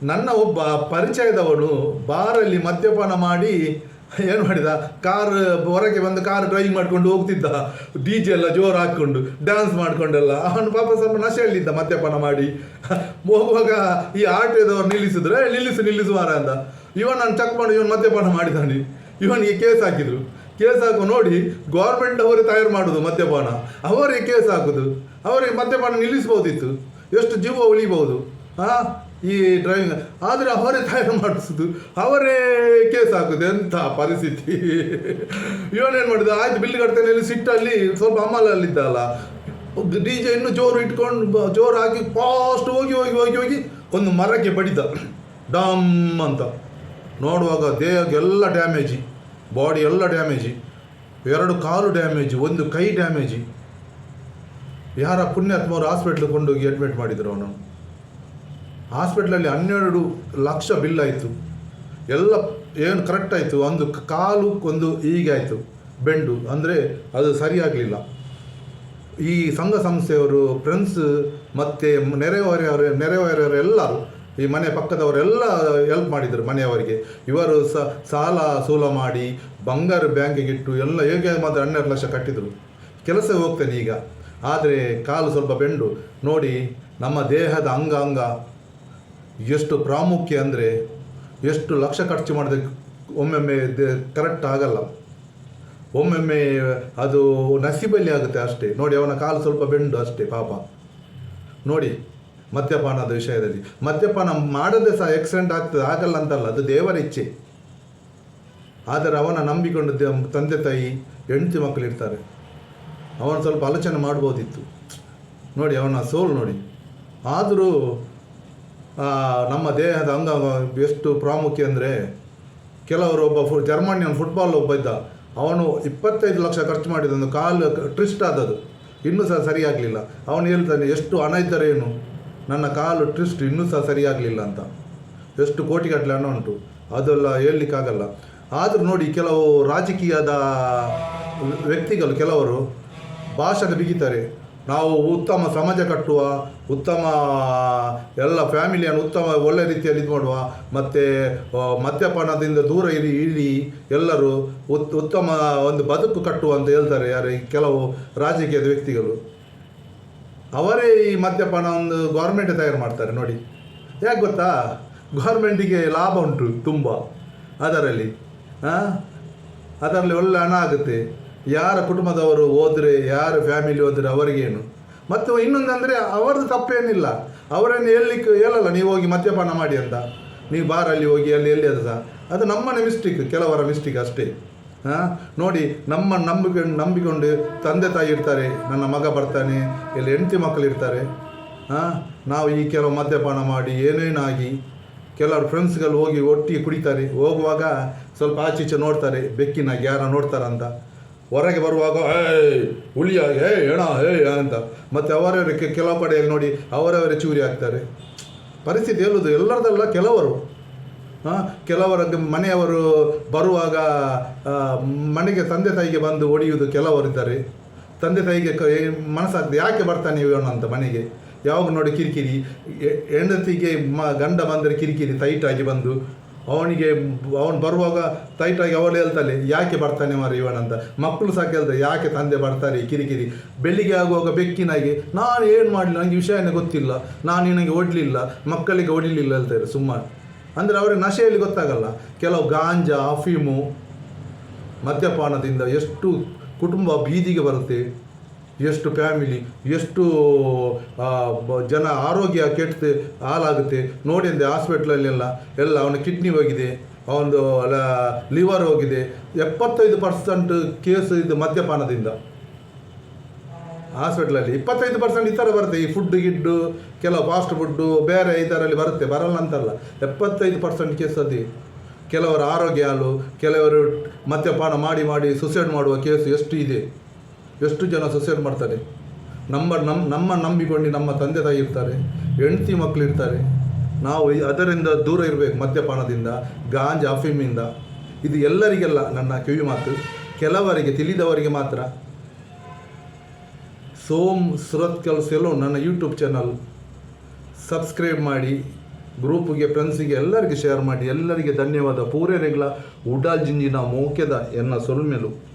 ನನ್ನ ಒಬ್ಬ ಪರಿಚಯದವನು ಬಾರಲ್ಲಿ ಮದ್ಯಪಾನ ಮಾಡಿ ಏನು ಮಾಡಿದ, ಕಾರ್ ಹೊರಗೆ ಬಂದು ಕಾರ್ ಡ್ರೈವಿಂಗ್ ಮಾಡ್ಕೊಂಡು ಹೋಗ್ತಿದ್ದ, ಡಿ ಜೆ ಎಲ್ಲ ಜೋರು ಹಾಕ್ಕೊಂಡು ಡ್ಯಾನ್ಸ್ ಮಾಡ್ಕೊಂಡೆಲ್ಲ. ಅವನು ಪಾಪ ಸ್ವಲ್ಪ ನಶೆಯಲ್ಲಿದ್ದ ಮದ್ಯಪಾನ ಮಾಡಿ. ಹೋಗುವಾಗ ಈ ಆಟೋದವ್ರು ನಿಲ್ಲಿಸಿದ್ರೆ ನಿಲ್ಲಿಸು ಮಾರ ಅಂತ. ಇವನು ನಾನು ಚೆಕ್ ಮಾಡಿ ಇವನು ಮದ್ಯಪಾನ ಮಾಡಿದ್ದಾನೆ, ಇವನಿಗೆ ಕೇಸ್ ಹಾಕಿದ್ರು. ಕೇಸ್ ಹಾಕೋ ನೋಡಿ, ಗೌರ್ಮೆಂಟ್ ಅವರೇ ತಯಾರು ಮಾಡೋದು ಮದ್ಯಪಾನ, ಅವರೇ ಕೇಸ್ ಹಾಕೋದು, ಅವರಿಗೆ ಮದ್ಯಪಾನ ನಿಲ್ಲಿಸ್ಬೋದಿತ್ತು, ಎಷ್ಟು ಜೀವ ಉಳಿಬಹುದು ಈ ಡ್ರೈವಿಂಗ್. ಆದರೆ ಅವರೇ ತಯಾರು ಮಾಡಿಸೋದು, ಅವರೇ ಕೇಸ್ ಹಾಕೋದು. ಎಂಥ ಪರಿಸ್ಥಿತಿ. ಇವನೇನು ಮಾಡಿದ, ಆಯ್ತು ಬಿಲ್ ಕಟ್ತೇನೆ ಇಲ್ಲಿ ಸಿಟ್ಟಲ್ಲಿ ಸ್ವಲ್ಪ ಅಮಲಲ್ಲಿದ್ದಲ್ಲ, ಡಿ ಜೆ ಇನ್ನೂ ಜೋರು ಇಟ್ಕೊಂಡು ಜೋರು ಹಾಕಿ ಫಾಸ್ಟ್ ಹೋಗಿ ಒಂದು ಮರಕ್ಕೆ ಬಡಿದ, ಡಮ್ ಅಂತ. ನೋಡುವಾಗ ದೇಹಕ್ಕೆಲ್ಲ ಡ್ಯಾಮೇಜಿ, ಬಾಡಿ ಎಲ್ಲ ಡ್ಯಾಮೇಜಿ, 2 ಕಾಲು ಡ್ಯಾಮೇಜಿ, 1 ಕೈ ಡ್ಯಾಮೇಜಿ. ಯಾರ ಪುಣ್ಯಾತ್ಮವರು ಹಾಸ್ಪಿಟ್ಲಿಗೆ ಕೊಂಡೋಗಿ ಅಡ್ಮಿಟ್ ಮಾಡಿದರು ಅವನನ್ನು. ಹಾಸ್ಪಿಟ್ಲಲ್ಲಿ 12 ಲಕ್ಷ ಬಿಲ್ ಆಯಿತು. ಎಲ್ಲ ಏನು ಕರೆಕ್ಟ್ ಆಯಿತು, ಒಂದು ಕಾಲು ಒಂದು ಹೀಗಾಯಿತು ಬೆಂಡು, ಅಂದರೆ ಅದು ಸರಿಯಾಗಲಿಲ್ಲ. ಈ ಸಂಘ ಸಂಸ್ಥೆಯವರು, ಫ್ರೆಂಡ್ಸ್ ಮತ್ತು ನೆರೆಹೊರೆಯವರು ಎಲ್ಲರೂ, ಈ ಮನೆ ಪಕ್ಕದವರೆಲ್ಲ ಹೆಲ್ಪ್ ಮಾಡಿದರು ಮನೆಯವರಿಗೆ. ಇವರು ಸಾಲ ಸೂಲ ಮಾಡಿ ಬಂಗಾರ ಬ್ಯಾಂಕಿಗೆ ಇಟ್ಟು ಎಲ್ಲ ಹೇಗೆ ಮಾತ್ರ 12 ಲಕ್ಷ ಕಟ್ಟಿದರು. ಕೆಲಸ ಹೋಗ್ತೇನೆ ಈಗ, ಆದರೆ ಕಾಲು ಸ್ವಲ್ಪ ಬೆಂಡು. ನೋಡಿ, ನಮ್ಮ ದೇಹದ ಅಂಗ ಎಷ್ಟು ಪ್ರಾಮುಖ್ಯ ಅಂದರೆ, ಎಷ್ಟು ಲಕ್ಷ ಖರ್ಚು ಮಾಡಿದ್ರೆ ಒಮ್ಮೊಮ್ಮೆ ಕರೆಕ್ಟ್ ಆಗಲ್ಲ, ಒಮ್ಮೊಮ್ಮೆ ಅದು ನಸೀಬಲ್ಲಿ ಆಗುತ್ತೆ ಅಷ್ಟೇ. ನೋಡಿ, ಅವನ ಕಾಲು ಸ್ವಲ್ಪ ಬೆಂಡು ಅಷ್ಟೇ ಪಾಪ. ನೋಡಿ, ಮದ್ಯಪಾನದ ವಿಷಯದಲ್ಲಿ ಮದ್ಯಪಾನ ಮಾಡದೆ ಸಹ ಆಕ್ಸಿಡೆಂಟ್ ಆಗ್ತದೆ, ಆಗಲ್ಲ ಅಂತಲ್ಲ, ಅದು ದೇವರ ಇಚ್ಛೆ. ಆದರೆ ಅವನ ನಂಬಿಕೊಂಡು ತಂದೆ ತಾಯಿ ಹೆಂಡತಿ ಮಕ್ಕಳು ಇರ್ತಾರೆ, ಅವನು ಸ್ವಲ್ಪ ಆಲೋಚನೆ ಮಾಡ್ಬೋದಿತ್ತು. ನೋಡಿ ಅವನ ಸೋಲು ನೋಡಿ. ಆದರೂ ನಮ್ಮ ದೇಹದ ಅಂಗ ಎಷ್ಟು ಪ್ರಾಮುಖ್ಯ ಅಂದರೆ, ಕೆಲವರು ಒಬ್ಬ ಜರ್ಮನಿಯನ್ ಫುಟ್ಬಾಲ್ ಒಬ್ಬ ಇದ್ದ, ಅವನು 25 ಲಕ್ಷ ಖರ್ಚು ಮಾಡಿದೊಂದು ಕಾಲು ಟ್ವಿಸ್ಟ್ ಆದದ್ದು, ಇನ್ನೂ ಸಹ ಸರಿಯಾಗಲಿಲ್ಲ. ಅವನು ಹೇಳ್ತಾನೆ, ಎಷ್ಟು ಹಣ ಇದ್ದರೆ ಏನು, ನನ್ನ ಕಾಲು ಟ್ವಿಸ್ಟ್ ಇನ್ನೂ ಸಹ ಸರಿಯಾಗಲಿಲ್ಲ ಅಂತ. ಎಷ್ಟು ಕೋಟಿಗಟ್ಟಲೆ ಹಣ ಉಂಟು, ಅದೆಲ್ಲ ಹೇಳಲಿಕ್ಕಾಗಲ್ಲ. ಆದರೂ ನೋಡಿ, ಕೆಲವು ರಾಜಕೀಯದ ವ್ಯಕ್ತಿಗಳು ಕೆಲವರು ಭಾಷಣ ಬಿಗಿತಾರೆ, ನಾವು ಉತ್ತಮ ಸಮಾಜ ಕಟ್ಟುವ, ಉತ್ತಮ ಎಲ್ಲ ಫ್ಯಾಮಿಲಿಯನ್ನು ಉತ್ತಮ ಒಳ್ಳೆ ರೀತಿಯಲ್ಲಿ ಇದು ಮಾಡುವ, ಮತ್ತು ಮದ್ಯಪಾನದಿಂದ ದೂರ ಇರಿ ಎಲ್ಲರೂ ಉತ್ತಮ ಒಂದು ಬದುಕು ಕಟ್ಟುವ ಅಂತ ಹೇಳ್ತಾರೆ. ಯಾರು ಕೆಲವು ರಾಜಕೀಯದ ವ್ಯಕ್ತಿಗಳು, ಅವರೇ ಈ ಮದ್ಯಪಾನ ಒಂದು ಗೌರ್ಮೆಂಟ್ ತಯಾರು ಮಾಡ್ತಾರೆ. ನೋಡಿ, ಯಾಕೆ ಗೊತ್ತಾ, ಗೌರ್ಮೆಂಟಿಗೆ ಲಾಭ ಉಂಟು ತುಂಬ ಅದರಲ್ಲಿ ಒಳ್ಳೆ ಹಣ ಆಗುತ್ತೆ. ಯಾರ ಕುಟುಂಬದವರು ಹೋದರೆ, ಯಾರ ಫ್ಯಾಮಿಲಿ ಹೋದರೆ ಅವರಿಗೇನು. ಮತ್ತು ಇನ್ನೊಂದಂದರೆ ಅವರದ್ದು ತಪ್ಪೇನಿಲ್ಲ, ಅವರನ್ನು ಹೇಳಲ್ಲ ನೀವು ಹೋಗಿ ಮದ್ಯಪಾನ ಮಾಡಿ ಅಂತ, ನೀವು ಬಾರಲ್ಲಿ ಹೋಗಿ ಎಲ್ಲಿ ಅದು ಸಹ ಅದು ನಮ್ಮನೆ ಮಿಸ್ಟೇಕ್, ಕೆಲವರ ಮಿಸ್ಟೇಕ್ ಅಷ್ಟೇ. ನೋಡಿ, ನಮ್ಮ ನಂಬಿಕೊಂಡು ತಂದೆ ತಾಯಿ ಇರ್ತಾರೆ, ನನ್ನ ಮಗ ಬರ್ತಾನೆ, ಇಲ್ಲಿ ಹೆಂಡತಿ ಮಕ್ಕಳು ಇರ್ತಾರೆ. ನಾವು ಈ ಕೆಲವು ಮದ್ಯಪಾನ ಮಾಡಿ ಏನೇನಾಗಿ ಕೆಲವರು ಫ್ರೆಂಡ್ಸ್ಗಳು ಹೋಗಿ ಒಟ್ಟಿಗೆ ಕುಡಿತಾರೆ, ಹೋಗುವಾಗ ಸ್ವಲ್ಪ ಆಚೀಚೆ ನೋಡ್ತಾರೆ, ಬೆಕ್ಕಿನಾಗಿ ಯಾರ ನೋಡ್ತಾರಂತ. ಹೊರಗೆ ಬರುವಾಗ ಹುಳಿಯಾಗಿ ಹೆಣ ಅಂತ, ಮತ್ತು ಅವರವರಿಗೆ ಕೆಲವು ಕಡೆಯಲ್ಲಿ ನೋಡಿ ಅವರವರೇ ಚೂರಿ ಹಾಕ್ತಾರೆ. ಪರಿಸ್ಥಿತಿ ಹೇಳುವುದು ಎಲ್ಲರದಲ್ಲ, ಕೆಲವರ ಮನೆಯವರು ಬರುವಾಗ ಮನೆಗೆ ತಂದೆ ತಾಯಿಗೆ ಬಂದು ಹೊಡೆಯುವುದು ಕೆಲವರಿದ್ದಾರೆ. ತಂದೆ ತಾಯಿಗೆ ಮನಸ್ಸಾಗ್ತದೆ, ಯಾಕೆ ಬರ್ತಾನೆ ಇವನು ಅಂತ ಮನೆಗೆ. ಯಾವಾಗ ನೋಡಿ ಕಿರಿಕಿರಿ, ಹೆಂಡತಿಗೆ ಗಂಡ ಬಂದರೆ ಕಿರಿಕಿರಿ, ಟೈಟಾಗಿ ಬಂದು ಅವನು ಬರುವಾಗ ಟೈಟಾಗಿ ಅವಳು ಹೇಳ್ತಾಳೆ, ಯಾಕೆ ಬರ್ತಾನೆ ಮಾರ ಇವನಂತ. ಮಕ್ಕಳು ಸಹ ಕೇಳ್ತಾರೆ, ಯಾಕೆ ತಂದೆ ಬರ್ತಾರೆ ಕಿರಿಕಿರಿ. ಬೆಳಿಗ್ಗೆ ಆಗುವಾಗ ಬೆಕ್ಕಿನಾಗಿ, ನಾನು ಏನು ಮಾಡಲಿಲ್ಲ, ನನಗೆ ವಿಷಯನೇ ಗೊತ್ತಿಲ್ಲ, ನಾನು ನಿನಗೆ ಹೊಡಲಿಲ್ಲ, ಮಕ್ಕಳಿಗೆ ಹೊಡಿಲಿಲ್ಲ ಹೇಳ್ತಾರೆ ಸುಮ್ಮನೆ. ಅಂದರೆ ಅವ್ರಿಗೆ ನಶೆಯಲ್ಲಿ ಗೊತ್ತಾಗಲ್ಲ. ಕೆಲವು ಗಾಂಜಾ, ಅಫೀಮು, ಮದ್ಯಪಾನದಿಂದ ಎಷ್ಟು ಕುಟುಂಬ ಬೀದಿಗೆ ಬರುತ್ತೆ, ಎಷ್ಟು ಫ್ಯಾಮಿಲಿ, ಎಷ್ಟು ಜನ ಆರೋಗ್ಯ ಕೆಟ್ಟು ಹಾಳಾಗುತ್ತೆ. ನೋಡಿ ಅಂದರೆ ಹಾಸ್ಪಿಟ್ಲಲ್ಲೆಲ್ಲ ಅವನ ಕಿಡ್ನಿ ಹೋಗಿದೆ, ಅವನದು ಲಿವರ್ ಹೋಗಿದೆ. 75% ಕೇಸು ಇದು ಮದ್ಯಪಾನದಿಂದ. ಹಾಸ್ಪಿಟ್ಲಲ್ಲಿ 25% ಈ ಥರ ಬರುತ್ತೆ, ಈ ಗಿಡ್ಡು ಕೆಲವು ಫಾಸ್ಟ್ ಫುಡ್ಡು ಬೇರೆ ಇದರಲ್ಲಿ ಬರುತ್ತೆ, ಬರಲ್ಲ ಅಂತಲ್ಲ. 75% ಕೇಸ್ ಅದೇ. ಕೆಲವರ ಆರೋಗ್ಯ ಹಾಳು, ಕೆಲವರು ಮದ್ಯಪಾನ ಮಾಡಿ ಸುಸೈಡ್ ಮಾಡುವ ಕೇಸು ಎಷ್ಟು ಇದೆ. ಎಷ್ಟು ಜನ ಸುಸೈಡ್ ಮಾಡ್ತಾರೆ. ನಮ್ಮ ನಂಬಿಕೊಂಡು ನಮ್ಮ ತಂದೆ ತಾಯಿ ಇರ್ತಾರೆ, ಹೆಂಡತಿ ಮಕ್ಕಳು ಇರ್ತಾರೆ. ನಾವು ಅದರಿಂದ ದೂರ ಇರಬೇಕು, ಮದ್ಯಪಾನದಿಂದ, ಗಾಂಜಾ, ಅಫೀಮಿಂದ. ಇದು ಎಲ್ಲರಿಗೆಲ್ಲ ನನ್ನ ಕಿವಿ ಮಾತು, ಕೆಲವರಿಗೆ ತಿಳಿದವರಿಗೆ ಮಾತ್ರ. ಸೋಮ್ ಸುರತ್ಕಲ್ ಸೆಲೂನ್ ನನ್ನ ಯೂಟ್ಯೂಬ್ ಚಾನಲ್ ಸಬ್ಸ್ಕ್ರೈಬ್ ಮಾಡಿ, ಗ್ರೂಪ್ಗೆ ಫ್ರೆಂಡ್ಸಿಗೆ ಎಲ್ಲರಿಗೆ ಶೇರ್ ಮಾಡಿ. ಎಲ್ಲರಿಗೆ ಧನ್ಯವಾದ. ಪೂರೇರೆಗ್ಲ ಉಡಾಲ್ ಜಿಂಜಿನ ಮೋಕೆದ ಎನ್ನ ಸೊಲ್ಮೆಲು.